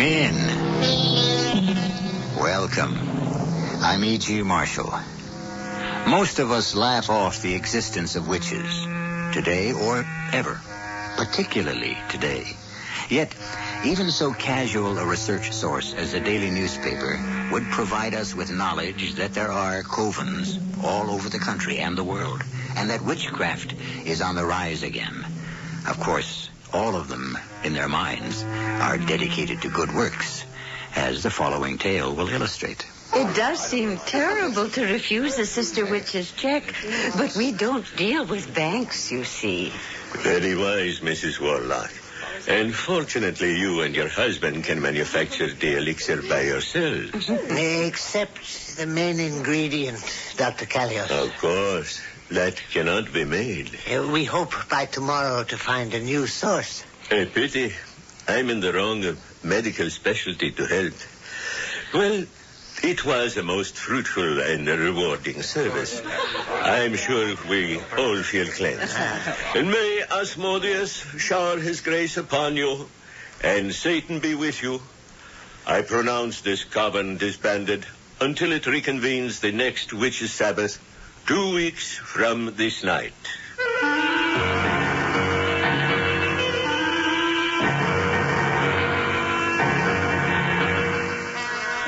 in. Welcome. I'm E.G. Marshall. Most of us laugh off the existence of witches, today or ever, particularly today. Yet, even so casual a research source as a daily newspaper would provide us with knowledge that there are covens all over the country and the world, and that witchcraft is on the rise again. Of course, all of them, in their minds, are dedicated to good works, as the following tale will illustrate. It does seem terrible to refuse a sister witch's check, but we don't deal with banks, you see. Very wise, Mrs. Warlock. And fortunately, you and your husband can manufacture the elixir by yourselves. Except the main ingredient, Dr. Callios. Of course. That cannot be made. We hope by tomorrow to find a new source. A pity. I'm in the wrong medical specialty to help. Well, it was a most fruitful and rewarding service. I'm sure we all feel cleansed. And may Asmodeus shower his grace upon you, and Satan be with you. I pronounce this coven disbanded until it reconvenes the next Witches' Sabbath, 2 weeks from this night.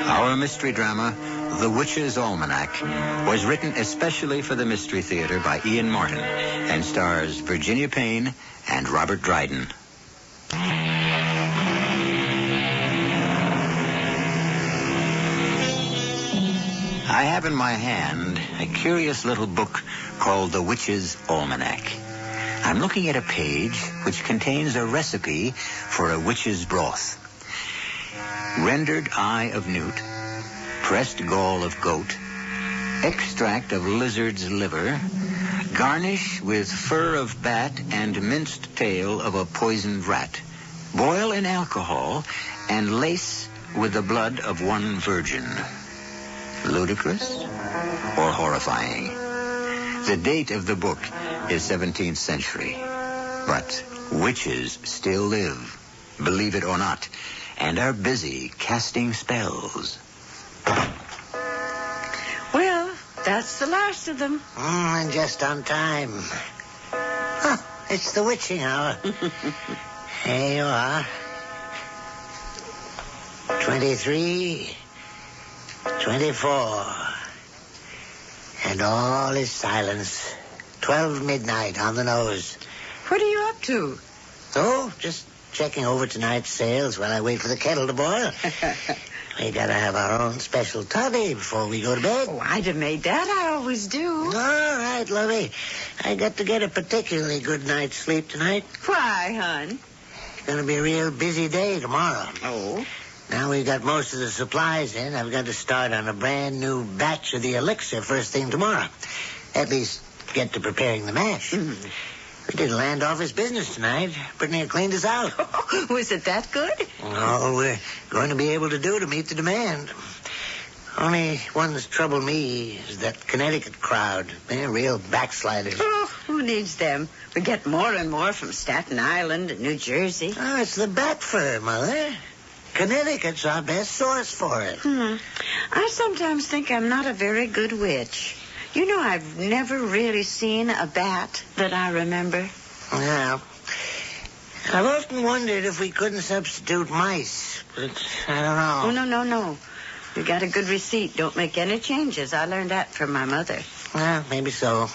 Our mystery drama, The Witch's Almanac, was written especially for the Mystery Theater by Ian Martin and stars Virginia Payne and Robert Dryden. I have in my hand a curious little book called The Witch's Almanac. I'm looking at a page which contains a recipe for a witch's broth. Rendered eye of newt, pressed gall of goat, extract of lizard's liver, garnish with fur of bat and minced tail of a poisoned rat. Boil in alcohol and lace with the blood of one virgin. Ludicrous or horrifying? The date of the book is 17th century. But witches still live, believe it or not, and are busy casting spells. Well, that's the last of them. And just on time. Huh, it's the witching hour. Here you are. 23, 24. And all is silence. 12 midnight on the nose. What are you up to? Oh, just checking over tonight's sales while I wait for the kettle to boil. We gotta have our own special toddy before we go to bed. Oh, I'd have made that. I always do. All right, lovey. I got to get a particularly good night's sleep tonight. Why, hon? It's gonna be a real busy day tomorrow. Oh? Now we've got most of the supplies in. I've got to start on a brand new batch of the elixir first thing tomorrow. At least get to preparing the mash. Mm. We did a land office business tonight. Pretty near cleaned us out. Was it that good? All we're going to be able to do to meet the demand. Only one that's troubled me is that Connecticut crowd. They're real backsliders. Oh, who needs them? We get more and more from Staten Island and New Jersey. Oh, it's the bat fur, Mother. Connecticut's our best source for it. I sometimes think I'm not a very good witch. You know, I've never really seen a bat that I remember. Well, I've often wondered if we couldn't substitute mice, but I don't know. Oh, no. You got a good receipt. Don't make any changes. I learned that from my mother. Well, maybe so.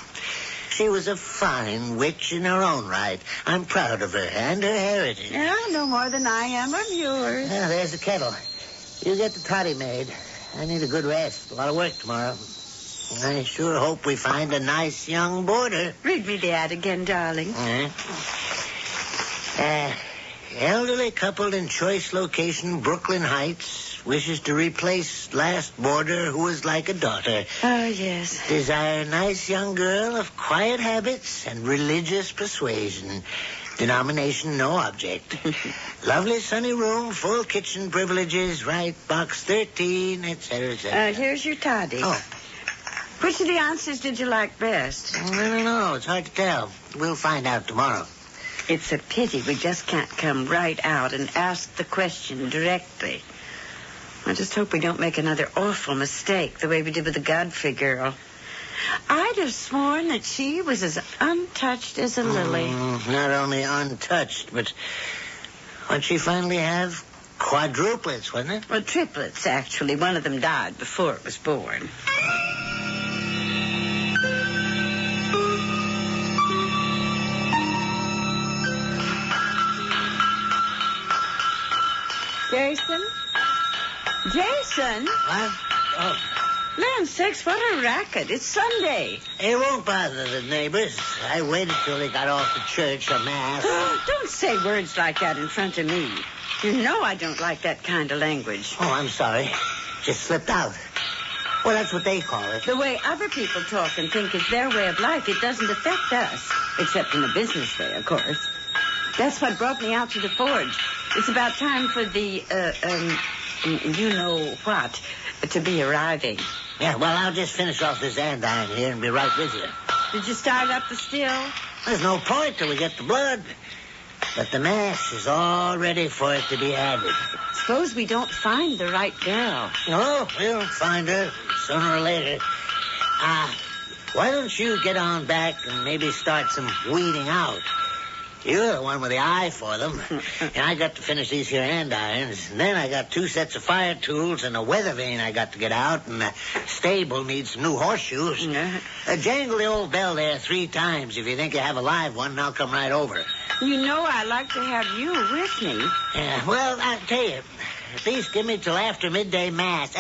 She was a fine witch in her own right. I'm proud of her and her heritage. Yeah, no more than I am of yours. Yeah, there's the kettle. You get the toddy made. I need a good rest. A lot of work tomorrow. I sure hope we find a nice young boarder. Read me the ad again, darling. Elderly couple in choice location, Brooklyn Heights, wishes to replace last boarder who was like a daughter. Oh, yes. Desire nice young girl of quiet habits and religious persuasion. Denomination no object. Lovely sunny room, full kitchen privileges, right, box 13, etc., etc. Here's your toddy. Oh. Which of the answers did you like best? I don't know. It's hard to tell. We'll find out tomorrow. It's a pity we just can't come right out and ask the question directly. I just hope we don't make another awful mistake the way we did with the Godfrey girl. I'd have sworn that she was as untouched as a lily. Not only untouched, but what'd she finally have? Quadruplets, wasn't it? Well, triplets, actually. One of them died before it was born. Jason? Jason? What? Oh. Land's sakes, what a racket. It's Sunday. It won't bother the neighbors. I waited till they got off to church or mass. Don't say words like that in front of me. You know I don't like that kind of language. Oh, I'm sorry. Just slipped out. Well, that's what they call it. The way other people talk and think is their way of life, it doesn't affect us. Except in a business way, of course. That's what brought me out to the forge. It's about time for the, you know what, to be arriving. Yeah, well, I'll just finish off this andiron here and be right with you. Did you start up the still? There's no point till we get the blood. But the mass is all ready for it to be added. Suppose we don't find the right girl. No, we'll find her sooner or later. Why don't you get on back and maybe start some weeding out? You're the one with the eye for them. And I got to finish these here andirons. And then I got 2 sets of fire tools and a weather vane I got to get out. And the stable needs some new horseshoes. Jangle the old bell there 3 times. If you think you have a live one, and I'll come right over. You know I like to have you with me. Yeah, well, I'll tell you. At least give me till after midday mass.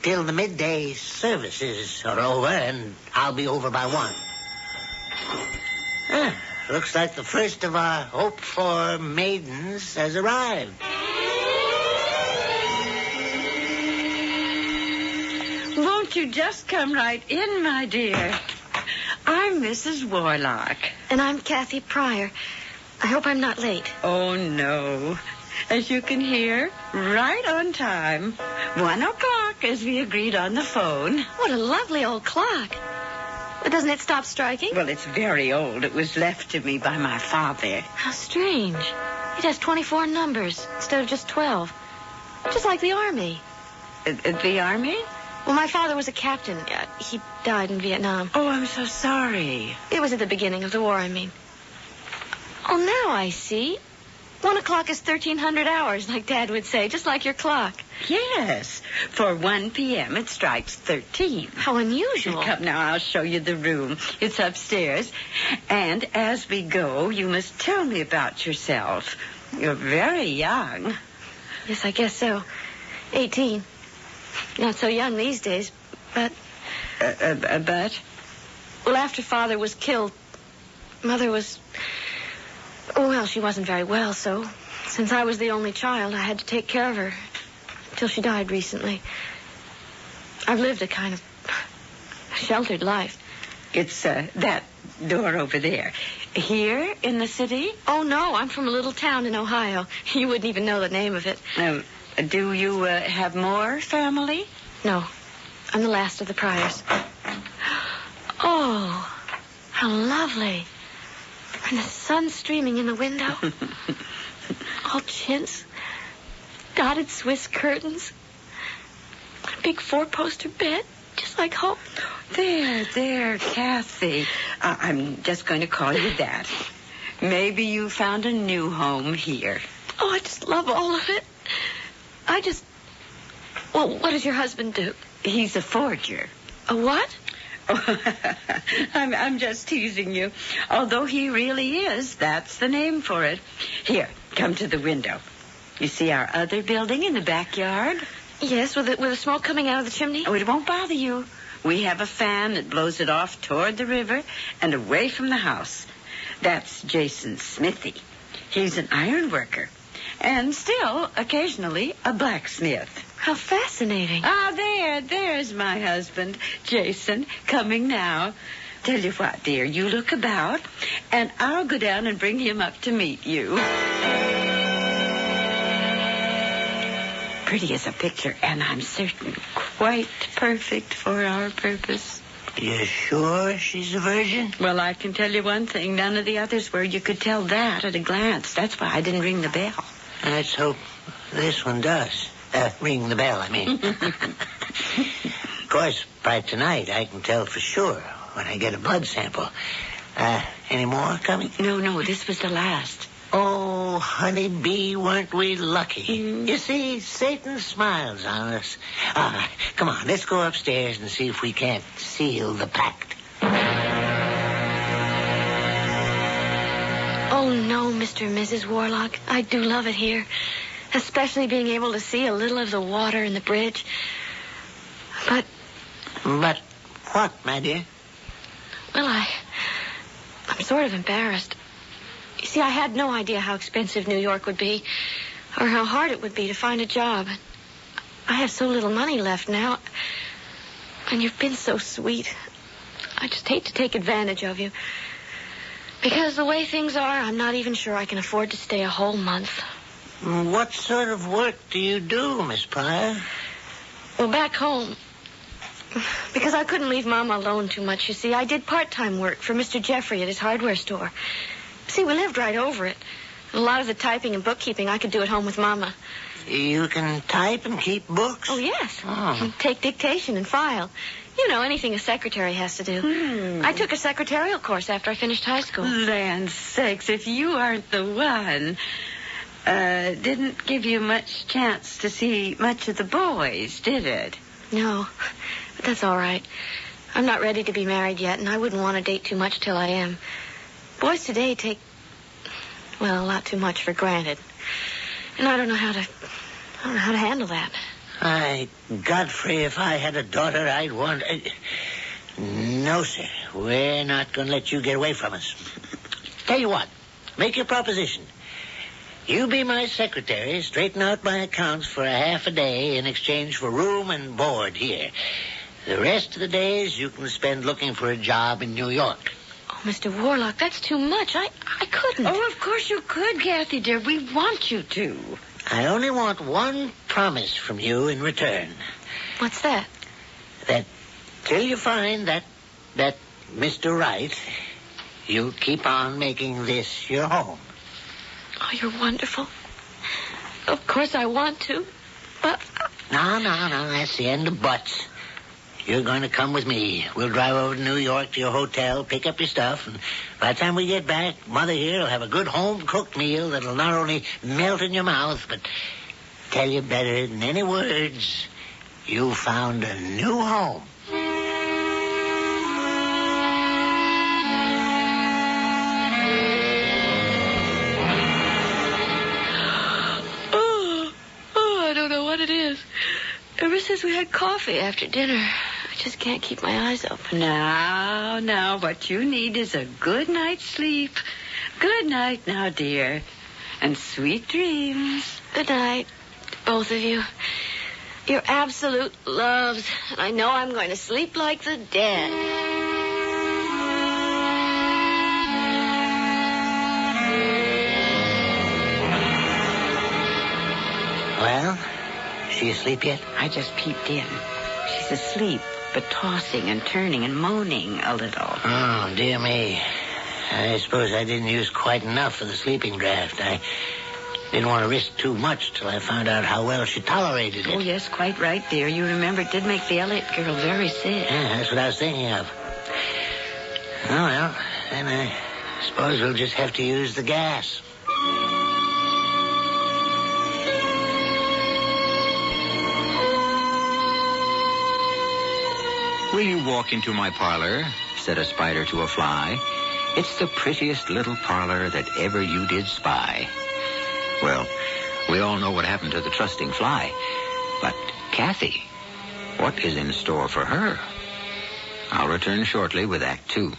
Till the midday services are over, and I'll be over by 1. Looks like the first of our hoped-for maidens has arrived. Won't you just come right in, my dear? I'm Mrs. Warlock. And I'm Kathy Pryor. I hope I'm not late. Oh, no. As you can hear, right on time. 1 o'clock, as we agreed on the phone. What a lovely old clock. But doesn't it stop striking? Well, it's very old. It was left to me by my father. How strange. It has 24 numbers instead of just 12. Just like the Army. The Army? Well, my father was a captain. He died in Vietnam. Oh, I'm so sorry. It was at the beginning of the war, I mean. Oh, now I see. 1 o'clock is 1,300 hours, like Dad would say, just like your clock. Yes. For 1 p.m., it strikes 13. How unusual. Come now, I'll show you the room. It's upstairs. And as we go, you must tell me about yourself. You're very young. Yes, I guess so. 18. Not so young these days, but... But? Well, after Father was killed, Mother was... Oh, well, she wasn't very well, so since I was the only child, I had to take care of her until she died recently. I've lived a kind of sheltered life. It's that door over there. Here in the city? Oh, no, I'm from a little town in Ohio. You wouldn't even know the name of it. Do you have more family? No, I'm the last of the Pryors. Oh, how lovely. And the sun streaming in the window. All chintz. Dotted Swiss curtains. A big 4-poster bed, just like home. There, Kathy. I'm just going to call you that. Maybe you found a new home here. Oh, I just love all of it. Well, what does your husband do? He's a forger. A what? Oh, I'm just teasing you. Although he really is, that's the name for it. Here, come to the window. You see our other building in the backyard? Yes, with the smoke coming out of the chimney? Oh, it won't bother you. We have a fan that blows it off toward the river and away from the house. That's Jason's smithy. He's an iron worker. And still, occasionally, a blacksmith. How fascinating. There's my husband, Jason, coming now. Tell you what, dear, you look about, and I'll go down and bring him up to meet you. Pretty as a picture, and I'm certain quite perfect for our purpose. You sure she's a virgin? Well, I can tell you one thing. None of the others were. You could tell that at a glance. That's why I didn't ring the bell. Let's hope this one does. Ring the bell, I mean. Of course, by tonight, I can tell for sure when I get a blood sample. Any more coming? No, this was the last. Oh, honeybee, weren't we lucky? Mm-hmm. You see, Satan smiles on us. Come on, let's go upstairs and see if we can't seal the pact. Oh, no, Mr. and Mrs. Warlock. I do love it here. Especially being able to see a little of the water in the bridge. But what, my dear? Well, I'm sort of embarrassed. You see, I had no idea how expensive New York would be, or how hard it would be to find a job. I have so little money left now, and you've been so sweet. I just hate to take advantage of you. Because the way things are, I'm not even sure I can afford to stay a whole month. What sort of work do you do, Miss Pryor? Well, back home, because I couldn't leave Mama alone too much, you see, I did part-time work for Mr. Jeffrey at his hardware store. See, we lived right over it. And a lot of the typing and bookkeeping I could do at home with Mama. You can type and keep books? Oh, yes. And take dictation and file. You know, anything a secretary has to do. I took a secretarial course after I finished high school. Land sakes, if you aren't the one. Didn't give you much chance to see much of the boys, did it? No, but that's all right. I'm not ready to be married yet, and I wouldn't want to date too much till I am. Boys today take, well, a lot too much for granted. And I don't know how to handle that. Godfrey, if I had a daughter, I'd want... No, sir. We're not going to let you get away from us. Tell you what. Make your proposition. You be my secretary, straighten out my accounts for a half a day in exchange for room and board here. The rest of the days you can spend looking for a job in New York. Oh, Mr. Warlock, that's too much. I couldn't. Oh, of course you could, Kathy, dear. We want you to. I only want one promise from you in return. What's that? That till you find that Mr. Right, you'll keep on making this your home. Oh, you're wonderful. Of course I want to, but... No, that's the end of buts. You're going to come with me. We'll drive over to New York to your hotel, pick up your stuff, and by the time we get back, Mother here will have a good home-cooked meal that'll not only melt in your mouth, but tell you better than any words, you found a new home. I don't know what it is. Ever since we had coffee after dinner, I just can't keep my eyes open. Now, what you need is a good night's sleep. Good night now, dear. And sweet dreams. Good night, both of you. You're absolute loves, and I know I'm going to sleep like the dead. Well, she asleep yet? I just peeped in. She's asleep, but tossing and turning and moaning a little. Oh, dear me. I suppose I didn't use quite enough for the sleeping draft. I didn't want to risk too much till I found out how well she tolerated it. Oh, yes, quite right, dear. You remember it did make the Elliott girl very sick. Yeah, that's what I was thinking of. Oh, well, then I suppose we'll just have to use the gas. Will you walk into my parlor? Said a spider to a fly. It's the prettiest little parlor that ever you did spy. Well, we all know what happened to the trusting fly. But Kathy, what is in store for her? I'll return shortly with Act 2.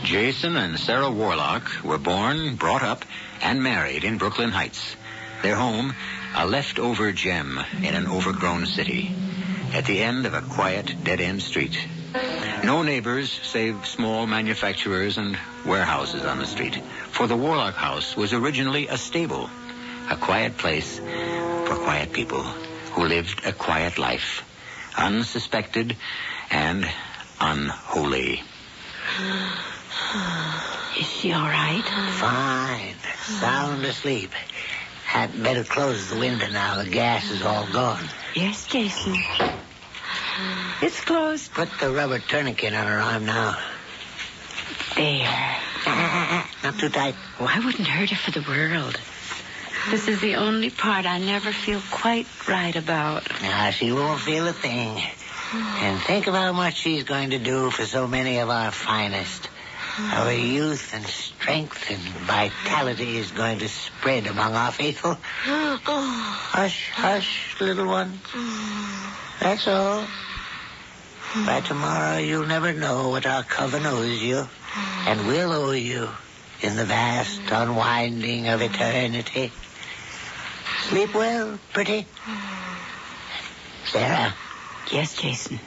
Jason and Sarah Warlock were born, brought up, and married in Brooklyn Heights. Their home, a leftover gem in an overgrown city, at the end of a quiet, dead-end street. No neighbors save small manufacturers and warehouses on the street. For the Warlock house was originally a stable, a quiet place for quiet people who lived a quiet life, unsuspected and unholy. Is she all right? Fine. Sound asleep. Had better close the window now. The gas is all gone. Yes, Jason. It's closed. Put the rubber tourniquet on her arm now. There. Not too tight. Oh, I wouldn't hurt her for the world. This is the only part I never feel quite right about. Now, she won't feel a thing. And think of how much she's going to do for so many of our finest. Our youth and strength and vitality is going to spread among our faithful. Hush, hush, little one. That's all. By tomorrow, you'll never know what our coven owes you and will owe you in the vast unwinding of eternity. Sleep well, pretty. Sarah. Yes, Jason.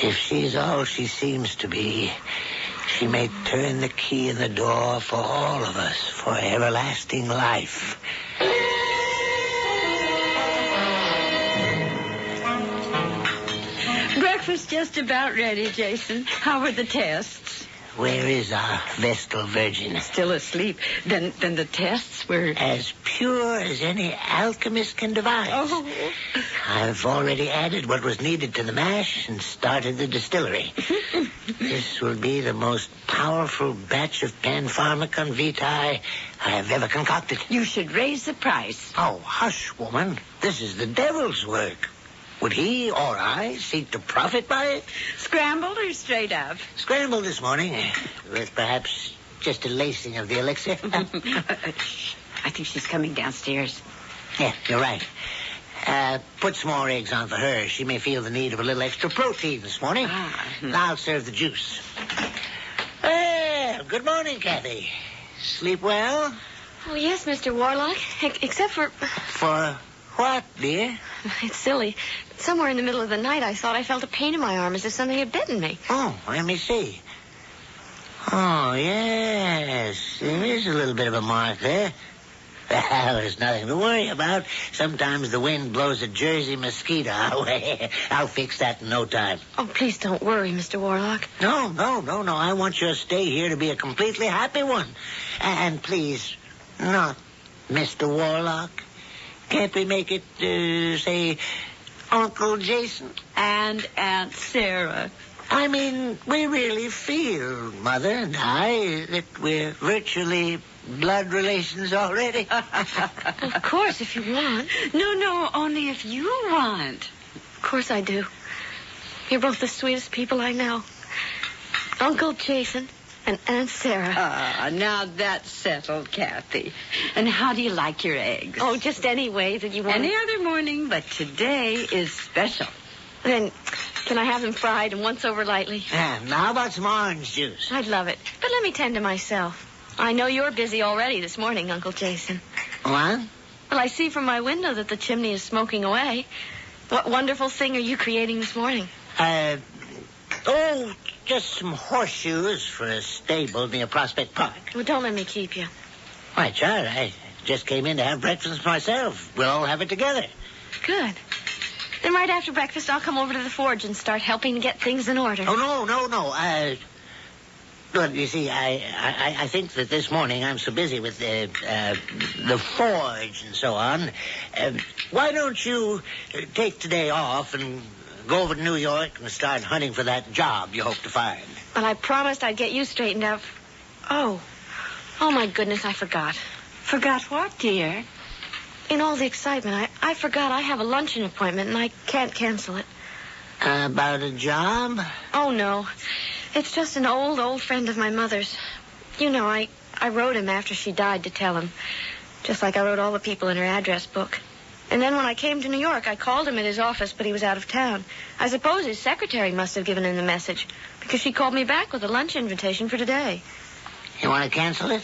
If she's all she seems to be, she may turn the key in the door for all of us for everlasting life. Breakfast just about ready, Jason. How were the tests? Where is our Vestal Virgin? Still asleep. Then the tests were... As pure as any alchemist can devise. Oh. I've already added what was needed to the mash and started the distillery. This will be the most powerful batch of Panpharmacon Vitae I have ever concocted. You should raise the price. Oh, hush, woman. This is the devil's work. Would he or I seek to profit by it? Scrambled or straight up? Scrambled this morning, with perhaps just a lacing of the elixir. I think she's coming downstairs. Yeah, you're right. Put some more eggs on for her. She may feel the need of a little extra protein this morning. I'll serve the juice. Well, good morning, Kathy. Sleep well? Oh, yes, Mr. Warlock. Except for... For what, dear? It's silly. Somewhere in the middle of the night, I thought I felt a pain in my arm as if something had bitten me. Oh, let me see. Oh, yes. There is a little bit of a mark there. Well, there's nothing to worry about. Sometimes the wind blows a Jersey mosquito our way. I'll fix that in no time. Oh, please don't worry, Mr. Warlock. No. I want your stay here to be a completely happy one. And please, not Mr. Warlock. Can't we make it, say, Uncle Jason? And Aunt Sarah. I mean, we really feel, Mother and I, that we're virtually blood relations already. Of course, if you want. No, only if you want. Of course I do. You're both the sweetest people I know. Uncle Jason and Aunt Sarah. Now that's settled, Kathy. And how do you like your eggs? Oh, just any way that you want. Any other morning, but today is special. Then, can I have them fried and once over lightly? Now, how about some orange juice? I'd love it. But let me tend to myself. I know you're busy already this morning, Uncle Jason. What? Well, I see from my window that the chimney is smoking away. What wonderful thing are you creating this morning? Just some horseshoes for a stable near Prospect Park. Well, don't let me keep you. Why, child, I just came in to have breakfast myself. We'll all have it together. Good. Then right after breakfast, I'll come over to the forge and start helping to get things in order. Oh, no. Well, you see, I think that this morning I'm so busy with the forge and so on. Why don't you take today off and go over to New York and start hunting for that job you hope to find? Well, I promised I'd get you straightened out. Oh, my goodness, I forgot. Forgot what, dear? In all the excitement, I forgot I have a luncheon appointment and I can't cancel it. About a job? Oh, no. It's just an old friend of my mother's. You know, I wrote him after she died to tell him. Just like I wrote all the people in her address book. And then when I came to New York, I called him at his office, but he was out of town. I suppose his secretary must have given him the message, because she called me back with a lunch invitation for today. You want to cancel it?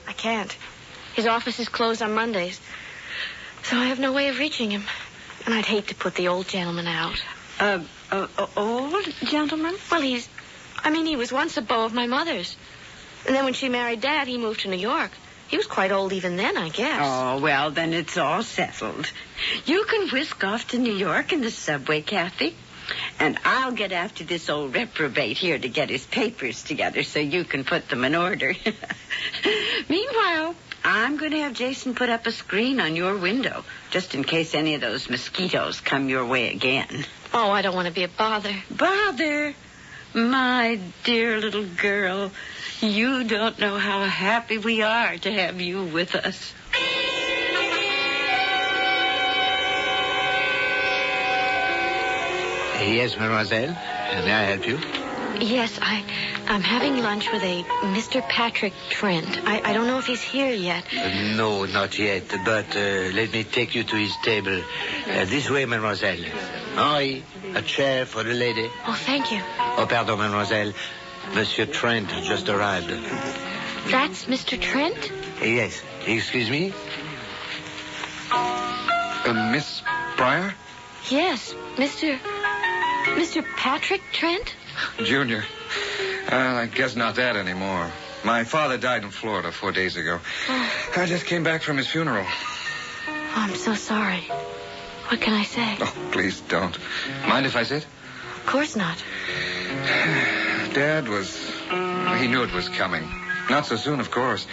I can't. His office is closed on Mondays. So I have no way of reaching him. And I'd hate to put the old gentleman out. Old gentleman? Well, he's I mean, he was once a beau of my mother's. And then when she married Dad, he moved to New York. He was quite old even then, I guess. Oh, well, then it's all settled. You can whisk off to New York in the subway, Kathy. And I'll get after this old reprobate here to get his papers together so you can put them in order. Meanwhile, I'm going to have Jason put up a screen on your window, just in case any of those mosquitoes come your way again. Oh, I don't want to be a bother. Bother? My dear little girl, you don't know how happy we are to have you with us. Yes, mademoiselle. May I help you? Yes, I'm having lunch with a Mr. Patrick Trent. I don't know if he's here yet. No, not yet. But let me take you to his table. This way, mademoiselle. Henri, a chair for the lady. Oh, thank you. Oh, pardon, mademoiselle. Monsieur Trent has just arrived. That's Mr. Trent? Yes. Excuse me? Miss Pryor? Yes, Mr. Patrick Trent? Junior. I guess not that anymore. My father died in Florida 4 days ago. Oh. I just came back from his funeral. Oh, I'm so sorry. What can I say? Oh, please don't. Mind if I sit? Of course not. Dad he knew it was coming. Not so soon, of course.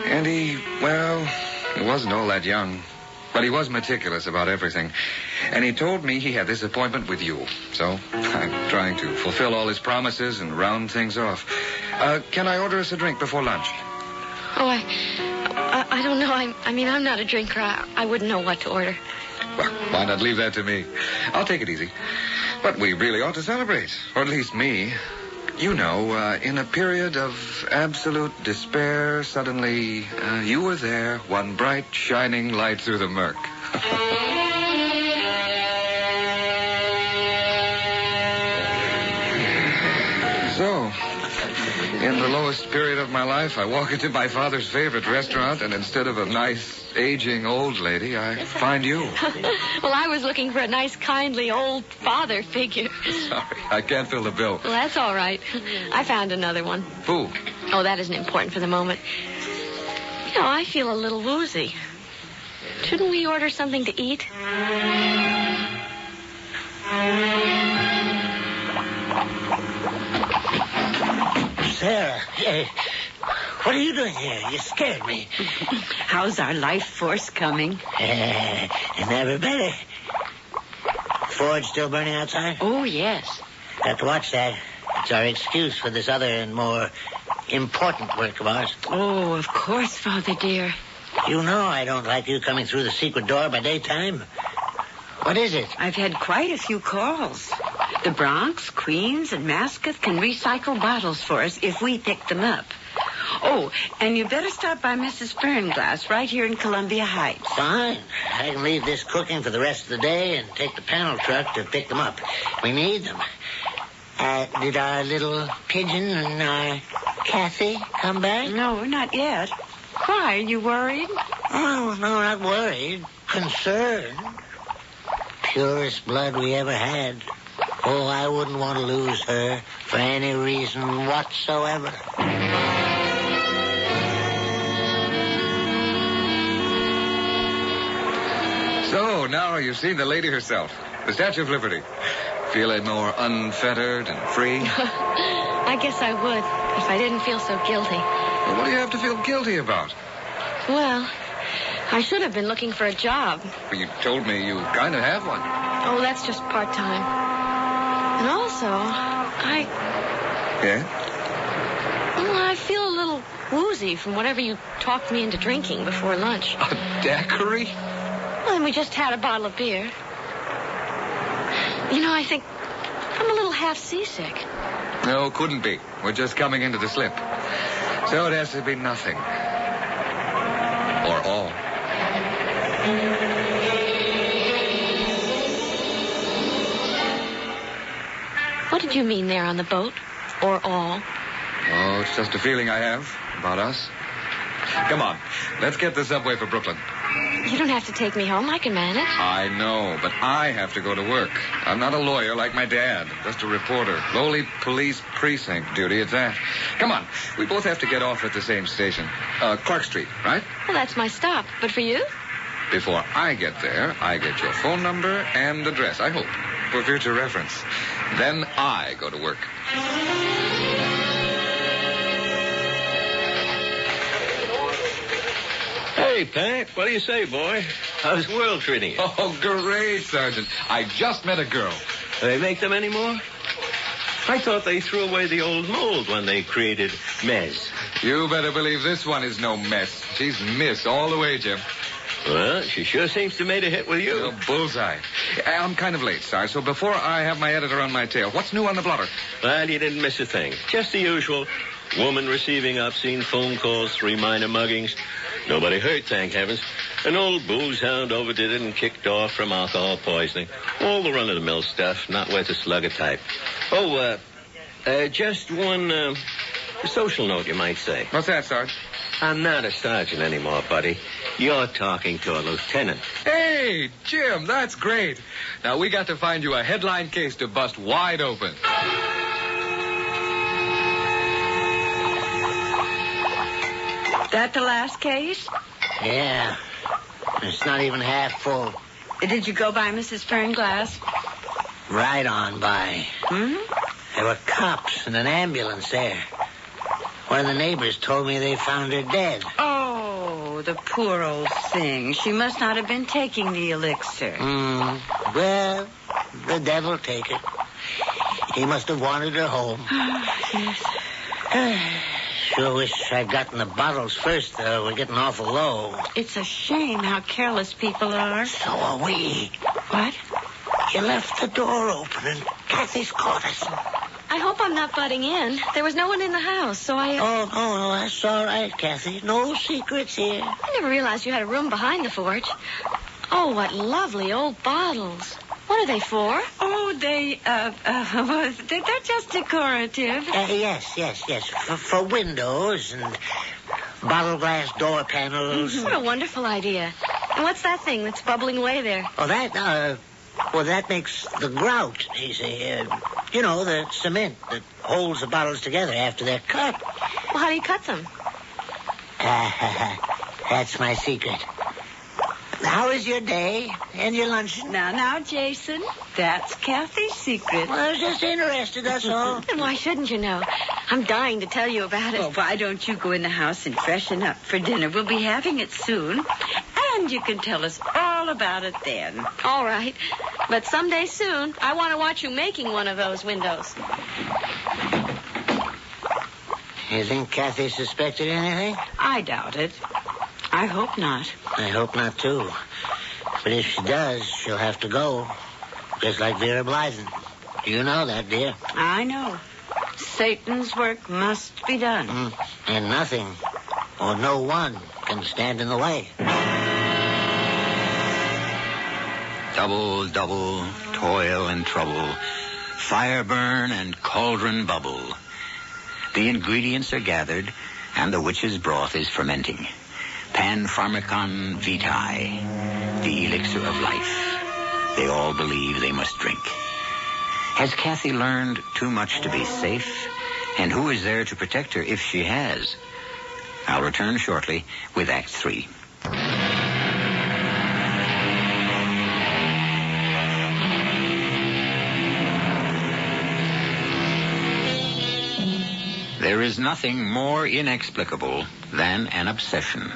And he wasn't all that young. But he was meticulous about everything. And he told me he had this appointment with you. So I'm trying to fulfill all his promises and round things off. Can I order us a drink before lunch? Oh, I don't know. I mean, I'm not a drinker. I wouldn't know what to order. Well, why not leave that to me? I'll take it easy. But we really ought to celebrate. Or at least me. You know, in a period of absolute despair, suddenly you were there, one bright, shining light through the murk. So, in the lowest period of my life, I walk into my father's favorite restaurant, and instead of a nice, aging old lady, I find you. Well, I was looking for a nice, kindly old father figure. Sorry, I can't fill the bill. Well, that's all right. I found another one. Who? Oh, that isn't important for the moment. You know, I feel a little woozy. Shouldn't we order something to eat? Sarah, what are you doing here? You scared me. How's our life force coming? Never better. Forge still burning outside? Oh, yes. Got to watch that. It's our excuse for this other and more important work of ours. Oh, of course, Father dear. You know I don't like you coming through the secret door by daytime. What is it? I've had quite a few calls. The Bronx, Queens, and Mascot can recycle bottles for us if we pick them up. Oh, and you better stop by Mrs. Fernglass right here in Columbia Heights. Fine. I can leave this cooking for the rest of the day and take the panel truck to pick them up. We need them. Did our little pigeon and our Kathy come back? No, not yet. Why, are you worried? Oh, no, not worried. Concerned. Purest blood we ever had. Oh, I wouldn't want to lose her for any reason whatsoever. So, now you've seen the lady herself, the Statue of Liberty. Feeling more unfettered and free? I guess I would, if I didn't feel so guilty. Well, what do you have to feel guilty about? Well, I should have been looking for a job. Well, you told me you kind of have one. Oh, that's just part-time. And also, Yeah? Well, I feel a little woozy from whatever you talked me into drinking before lunch. A daiquiri? Well, and we just had a bottle of beer. You know, I think I'm a little half seasick. No, couldn't be. We're just coming into the slip. So it has to be nothing. Or all. What did you mean there on the boat? Or all? Oh, it's just a feeling I have about us. Come on, let's get the subway for Brooklyn. You don't have to take me home. I can manage. I know, but I have to go to work. I'm not a lawyer like my dad, just a reporter. Lowly police precinct duty, it's that. Come on, we both have to get off at the same station. Clark Street, right? Well, that's my stop. But for you? Before I get there, I get your phone number and address, I hope, for future reference. Then I go to work. Hey, Pat, what do you say, boy? How's the world treating you? Oh, great, Sergeant. I just met a girl. Do they make them anymore? I thought they threw away the old mold when they created Mez. You better believe this one is no mess. She's Miss all the way, Jim. Well, she sure seems to have made a hit with you. Oh, bullseye. I'm kind of late, Sarge, so before I have my editor on my tail, what's new on the blotter? Well, you didn't miss a thing. Just the usual. Woman receiving obscene phone calls, 3 minor muggings. Nobody hurt, thank heavens. An old booze hound overdid it and kicked off from alcohol poisoning. All the run-of-the-mill stuff, not worth a slug of type. Oh, just one social note, you might say. What's that, Sarge? I'm not a sergeant anymore, buddy. You're talking to a lieutenant. Hey, Jim, that's great. Now, we got to find you a headline case to bust wide open. That the last case? Yeah. It's not even half full. Did you go by Mrs. Fernglass? Right on by. There were cops and an ambulance there. One of the neighbors told me they found her dead. Oh, the poor old thing. She must not have been taking the elixir. Well, the devil take it. He must have wanted her home. Yes. Sure wish I'd gotten the bottles first, though. We're getting awful low. It's a shame how careless people are. So are we. What? You left the door open and Kathy's caught us. I hope I'm not butting in. There was no one in the house, so I... Oh, no, that's all right, Kathy. No secrets here. I never realized you had a room behind the forge. Oh, what lovely old bottles. What are they for? Oh, they're just decorative. Yes. For windows and bottle glass door panels. What a wonderful idea. And what's that thing that's bubbling away there? Oh, that makes the grout, you see. The cement that holds the bottles together after they're cut. Well, how do you cut them? That's my secret. How is your day and your luncheon? Now, Jason, that's Kathy's secret. Well, I was just interested, that's all. Then why shouldn't you know? I'm dying to tell you about it. Oh, why don't you go in the house and freshen up for dinner? We'll be having it soon. And you can tell us all about it then. All right. But someday soon, I want to watch you making one of those windows. You think Kathy suspected anything? I doubt it. I hope not. I hope not, too. But if she does, she'll have to go. Just like Vera Blythen. You know that, dear. I know. Satan's work must be done. And nothing, or no one, can stand in the way. Double, toil and trouble, fire burn and cauldron bubble. The ingredients are gathered, and the witch's broth is fermenting. Pan pharmacon vitae, the elixir of life. They all believe they must drink. Has Kathy learned too much to be safe? And who is there to protect her if she has? I'll return shortly with Act 3. There is nothing more inexplicable than an obsession.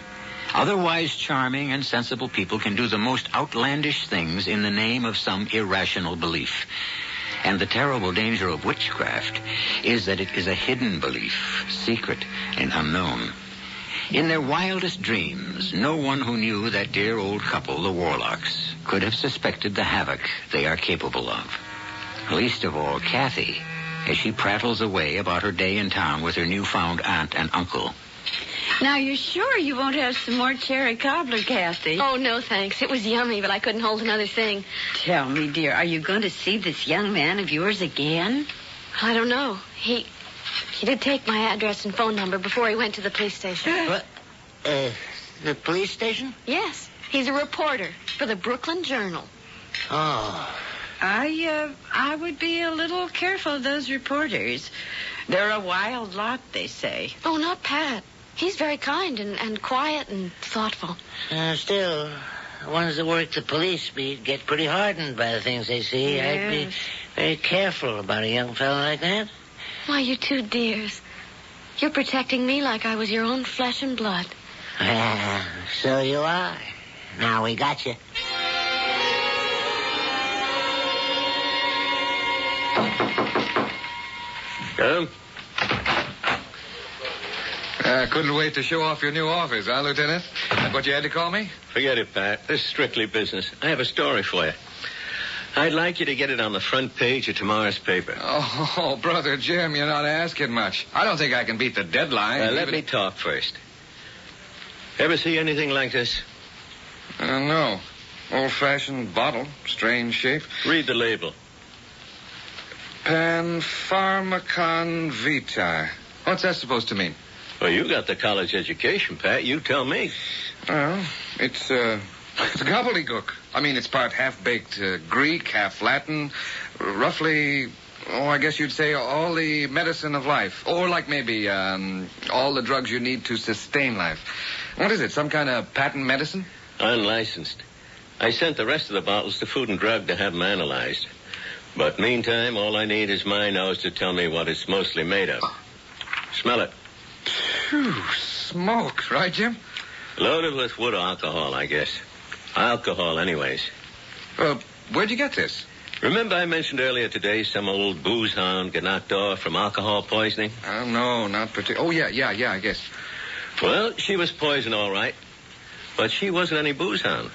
Otherwise charming and sensible people can do the most outlandish things in the name of some irrational belief. And the terrible danger of witchcraft is that it is a hidden belief, secret and unknown. In their wildest dreams, no one who knew that dear old couple, the Warlocks, could have suspected the havoc they are capable of. Least of all, Kathy, as she prattles away about her day in town with her newfound aunt and uncle. Now, you're sure you won't have some more cherry cobbler, Kathy? Oh, no, thanks. It was yummy, but I couldn't hold another thing. Tell me, dear, are you going to see this young man of yours again? I don't know. He did take my address and phone number before he went to the police station. What? The police station? Yes. He's a reporter for the Brooklyn Journal. Oh. I would be a little careful of those reporters. They're a wild lot, they say. Oh, not Pat. He's very kind and quiet and thoughtful. Still, the ones that work the police beat get pretty hardened by the things they see. Yes. I'd be very careful about a young fellow like that. Why, you two dears. You're protecting me like I was your own flesh and blood. So you are. Now we got you. Come. Couldn't wait to show off your new office, huh, Lieutenant? That's what you had to call me? Forget it, Pat. This is strictly business. I have a story for you. I'd like you to get it on the front page of tomorrow's paper. Oh, Brother Jim, you're not asking much. I don't think I can beat the deadline. Let me talk first. Ever see anything like this? No. Old-fashioned bottle. Strange shape. Read the label. Panpharmacon vitae. What's that supposed to mean? Well, you got the college education, Pat. You tell me. Well, it's gobbledygook. I mean, it's part half-baked Greek, half Latin. Roughly, I guess you'd say all the medicine of life. Or like maybe all the drugs you need to sustain life. What is it, some kind of patent medicine? Unlicensed. I sent the rest of the bottles to Food and Drug to have them analyzed. But meantime, all I need is my nose to tell me what it's mostly made of. Smell it. Phew, smoke, right, Jim? Loaded with wood alcohol, I guess. Alcohol, anyways. Where'd you get this? Remember I mentioned earlier today some old booze hound got knocked off from alcohol poisoning? No, not particularly. Oh, yeah, I guess. Well, she was poisoned, all right. But she wasn't any booze hound.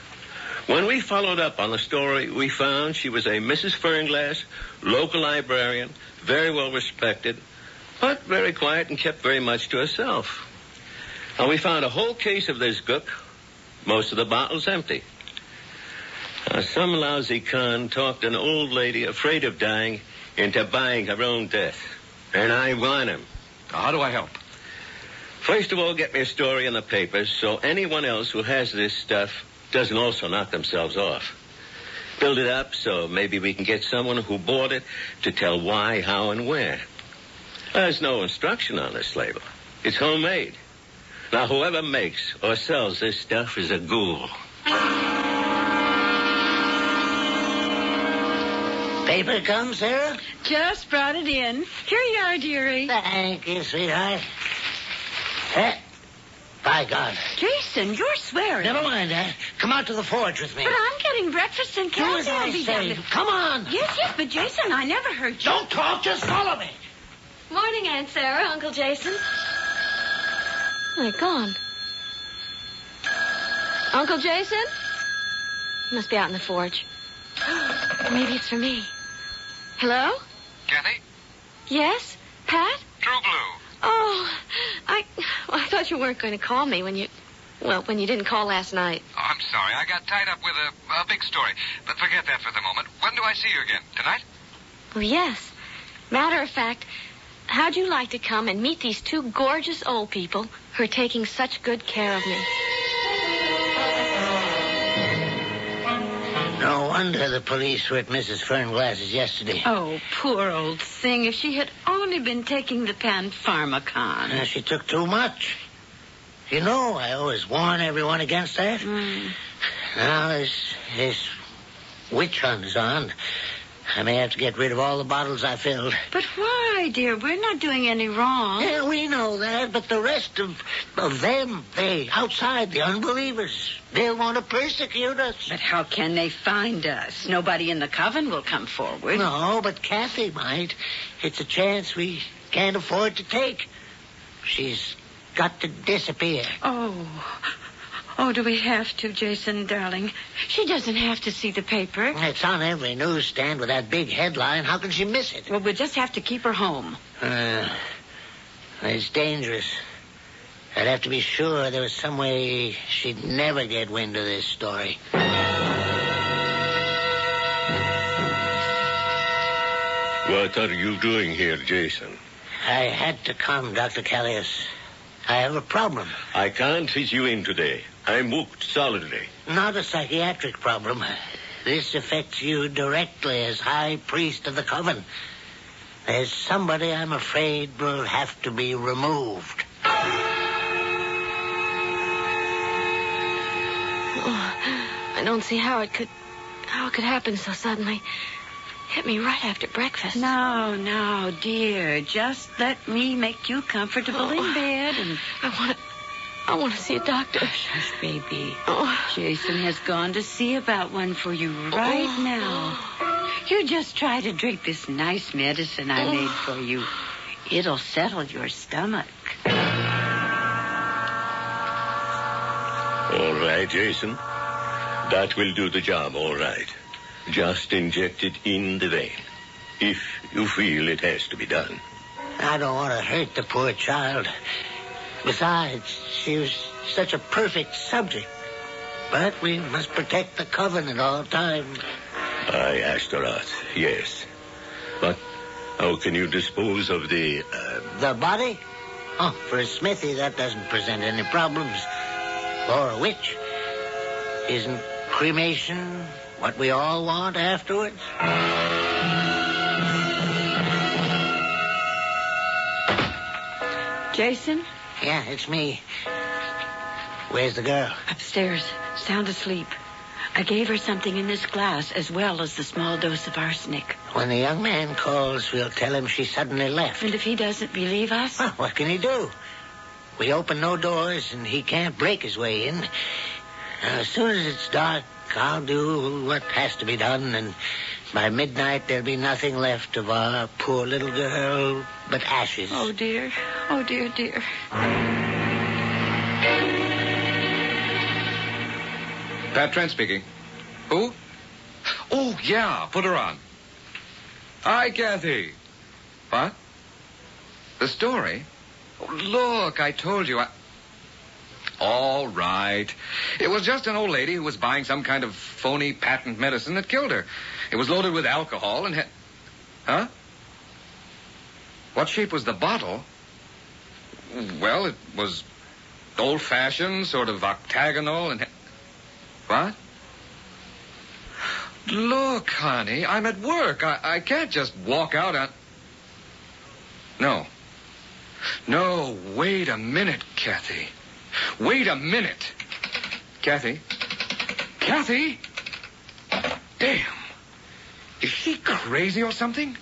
When we followed up on the story, we found she was a Mrs. Fernglass, local librarian, very well respected, but very quiet and kept very much to herself. And we found a whole case of this gook, most of the bottles empty. Some lousy con talked an old lady afraid of dying into buying her own death. And I want him. How do I help? First of all, get me a story in the papers so anyone else who has this stuff doesn't also knock themselves off. Build it up so maybe we can get someone who bought it to tell why, how, and where. There's no instruction on this label. It's homemade. Now, whoever makes or sells this stuff is a ghoul. Paper come, Sarah? Just brought it in. Here you are, dearie. Thank you, sweetheart. By God. Jason, you're swearing. Never mind that. Come out to the forge with me. But I'm getting breakfast and Do as Kathy I will be say. down. Come on. Yes, but Jason, I never heard you. Don't talk, just follow me. Morning, Aunt Sarah, Uncle Jason. They're gone. Uncle Jason? Must be out in the forge. Maybe it's for me. Hello? Kathy? Yes? Pat? True Blue. Oh, I thought you weren't going to call me when you didn't call last night. Oh, I'm sorry. I got tied up with a big story. But forget that for the moment. When do I see you again? Tonight? Oh, yes. Matter of fact, how'd you like to come and meet these two gorgeous old people who are taking such good care of me? No wonder the police were at Mrs. Fernglass's yesterday. Oh, poor old thing. If she had only been taking the Panpharmacon. She took too much. You know, I always warn everyone against that. Now this witch hunt is on. I may have to get rid of all the bottles I filled. But why, dear? We're not doing any wrong. Yeah, we know that, but the rest of them, they outside, the unbelievers, they'll want to persecute us. But how can they find us? Nobody in the coven will come forward. No, but Kathy might. It's a chance we can't afford to take. She's got to disappear. Oh, do we have to, Jason, darling? She doesn't have to see the paper. It's on every newsstand with that big headline. How can she miss it? Well, we'll just have to keep her home. It's dangerous. I'd have to be sure there was some way she'd never get wind of this story. What are you doing here, Jason? I had to come, Dr. Callius. I have a problem. I can't fit you in today. I'm booked solidly. Not a psychiatric problem. This affects you directly as High Priest of the Coven. There's somebody I'm afraid will have to be removed. I don't see how it could happen so suddenly. Hit me right after breakfast. No, dear. Just let me make you comfortable in bed and... I want to see a doctor. Hush, baby. Jason has gone to see about one for you right now. You just try to drink this nice medicine I made for you. It'll settle your stomach. All right, Jason. That will do the job, all right. Just inject it in the vein, if you feel it has to be done. I don't want to hurt the poor child. Besides, she was such a perfect subject. But we must protect the Coven at all times. I asked her out, yes. But how can you dispose of the... The body? Oh, for a smithy, that doesn't present any problems. For a witch. Isn't cremation what we all want afterwards? Jason? Yeah, it's me. Where's the girl? Upstairs, sound asleep. I gave her something in this glass as well as the small dose of arsenic. When the young man calls, we'll tell him she suddenly left. And if he doesn't believe us? Well, what can he do? We open no doors, and he can't break his way in. As soon as it's dark, I'll do what has to be done, and by midnight there'll be nothing left of our poor little girl but ashes. Oh, dear. Oh, dear, dear. Pat Trent speaking. Who? Oh, yeah, put her on. Hi, Kathy. What? The story? Oh, look, I told you. All right. It was just an old lady who was buying some kind of phony patent medicine that killed her. It was loaded with alcohol and had... Huh? What shape was the bottle? Well, it was old-fashioned, sort of octagonal and... What? Look, honey, I'm at work. I can't just walk out on... No, wait a minute, Kathy. Wait a minute. Kathy? Damn. Is she crazy or something?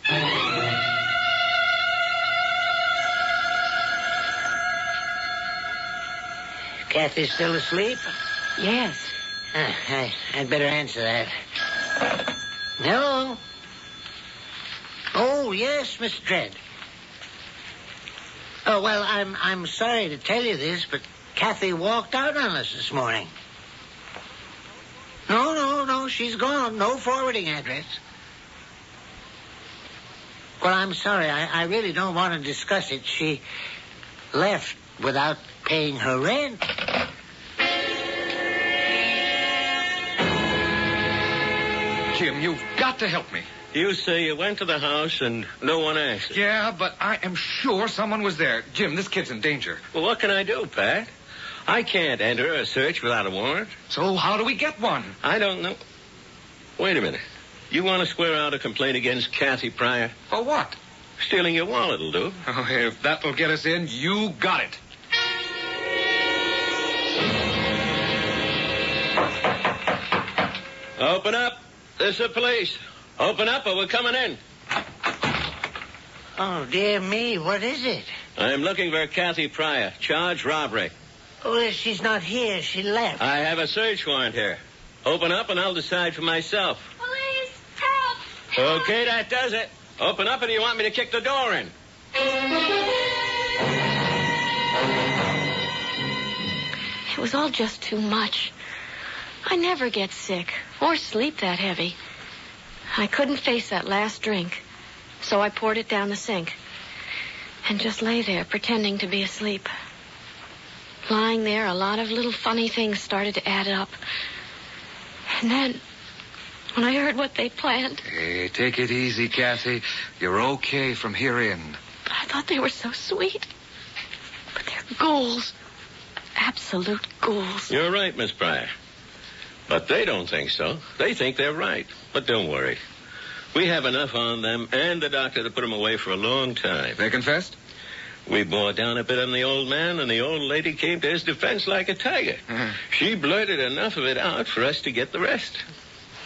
Kathy's still asleep? Yes. I'd better answer that. Hello? Oh, yes, Mr. Trent. Oh, well, I'm sorry to tell you this, but Kathy walked out on us this morning. No, she's gone. No forwarding address. Well, I'm sorry. I really don't want to discuss it. She left without paying her rent. Jim, you've got to help me. You say you went to the house and no one asked. Yeah, but I am sure someone was there. Jim, this kid's in danger. Well, what can I do, Pat? I can't enter a search without a warrant. So how do we get one? I don't know. Wait a minute. You want to square out a complaint against Kathy Pryor? For what? Stealing your wallet will do. Oh, if that'll get us in, you got it. Open up. This is the police. Open up or we're coming in. Oh, dear me, what is it? I'm looking for Kathy Pryor. Charged robbery. Oh, she's not here. She left. I have a search warrant here. Open up and I'll decide for myself. Police! Help! Okay, that does it. Open up or do you want me to kick the door in? It was all just too much. I never get sick or sleep that heavy. I couldn't face that last drink, so I poured it down the sink and just lay there pretending to be asleep. Lying there, a lot of little funny things started to add up. And then, when I heard what they planned... Hey, take it easy, Kathy. You're okay from here in. I thought they were so sweet. But they're Ghouls. Absolute ghouls. You're right, Miss Pryor. But they don't think so. They think they're right. But don't worry. We have enough on them and the doctor to put them away for a long time. They confessed? We bore down a bit on the old man, and the old lady came to his defense like a tiger. She blurted enough of it out for us to get the rest.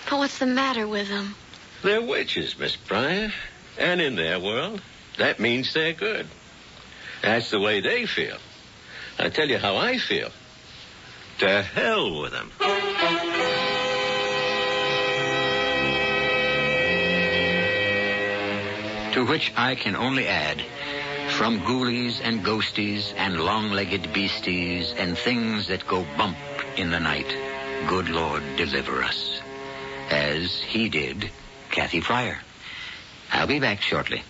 But what's the matter with them? They're witches, Miss Pryor. And in their world, that means they're good. That's the way they feel. I'll tell you how I feel. To hell with them. To which I can only add, from ghoulies and ghosties and long-legged beasties and things that go bump in the night, good Lord deliver us. As he did Kathy Pryor. I'll be back shortly.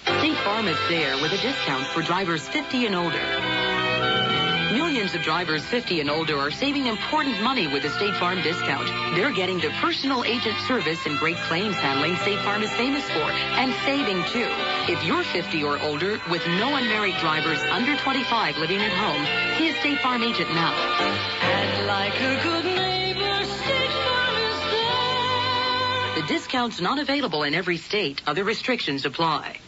State Farm is there with a discount for drivers 50 and older. Millions of drivers 50 and older are saving important money with the State Farm discount. They're getting the personal agent service and great claims handling State Farm is famous for, and saving too. If you're 50 or older with no unmarried drivers under 25 living at home, see a State Farm agent now. And like a good neighbor, State Farm is there. The discount's not available in every state. Other restrictions apply.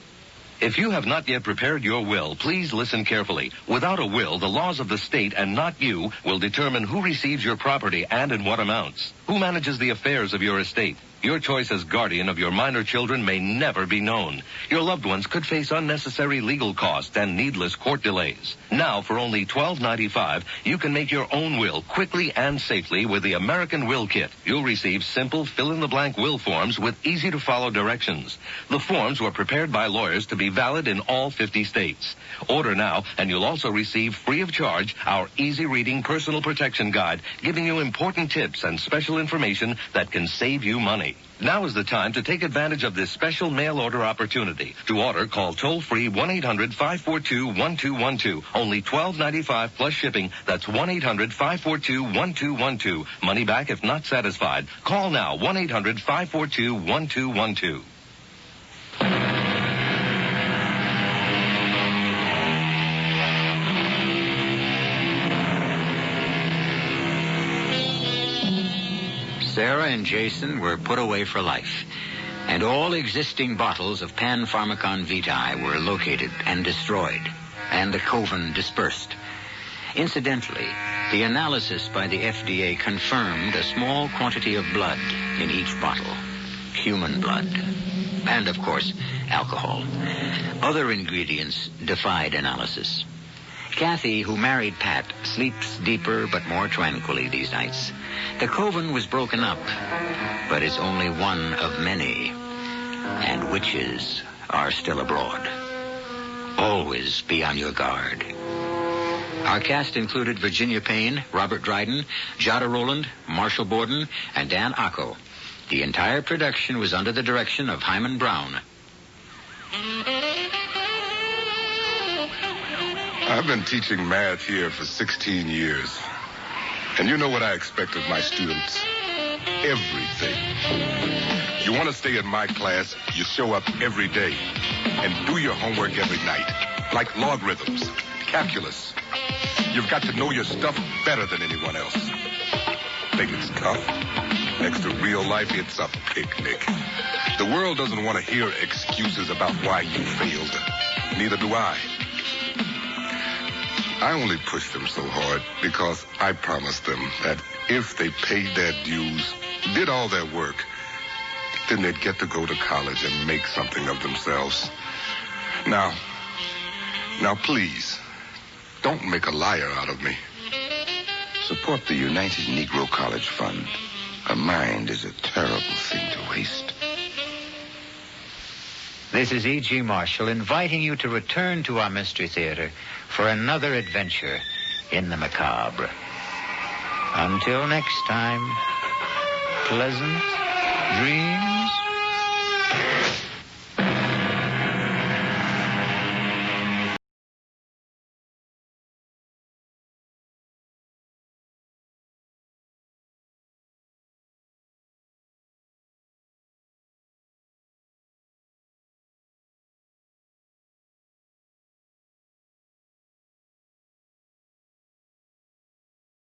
If you have not yet prepared your will, please listen carefully. Without a will, the laws of the state and not you will determine who receives your property and in what amounts. Who manages the affairs of your estate? Your choice as guardian of your minor children may never be known. Your loved ones could face unnecessary legal costs and needless court delays. Now, for only $12.95, you can make your own will quickly and safely with the American Will Kit. You'll receive simple fill-in-the-blank will forms with easy-to-follow directions. The forms were prepared by lawyers to be valid in all 50 states. Order now, and you'll also receive free of charge our easy-reading personal protection guide, giving you important tips and special information that can save you money. Now is the time to take advantage of this special mail order opportunity. To order, call toll-free 1-800-542-1212. Only $12.95 plus shipping. That's 1-800-542-1212. Money back if not satisfied. Call now, 1-800-542-1212. Sarah and Jason were put away for life, and all existing bottles of Pan-Pharmacon Vitae were located and destroyed, and the coven dispersed. Incidentally, the analysis by the FDA confirmed a small quantity of blood in each bottle, human blood, and, of course, alcohol. Other ingredients defied analysis. Kathy, who married Pat, sleeps deeper but more tranquilly these nights. The coven was broken up, but it's only one of many, and witches are still abroad. Always be on your guard. Our cast included Virginia Payne, Robert Dryden, Jada Rowland, Marshall Borden, and Dan Acco. The entire production was under the direction of Himan Brown. I've been teaching math here for 16 years. And you know what I expect of my students? Everything. You want to stay in my class, you show up every day and do your homework every night. Like logarithms, calculus. You've got to know your stuff better than anyone else. Think it's tough? Next to real life, it's a picnic. The world doesn't want to hear excuses about why you failed. Neither do I. I only pushed them so hard because I promised them that if they paid their dues, did all their work, then they'd get to go to college and make something of themselves. Now, please, don't make a liar out of me. Support the United Negro College Fund. A mind is a terrible thing to waste. This is E.G. Marshall inviting you to return to our Mystery Theater for another adventure in the macabre. Until next time, pleasant dreams.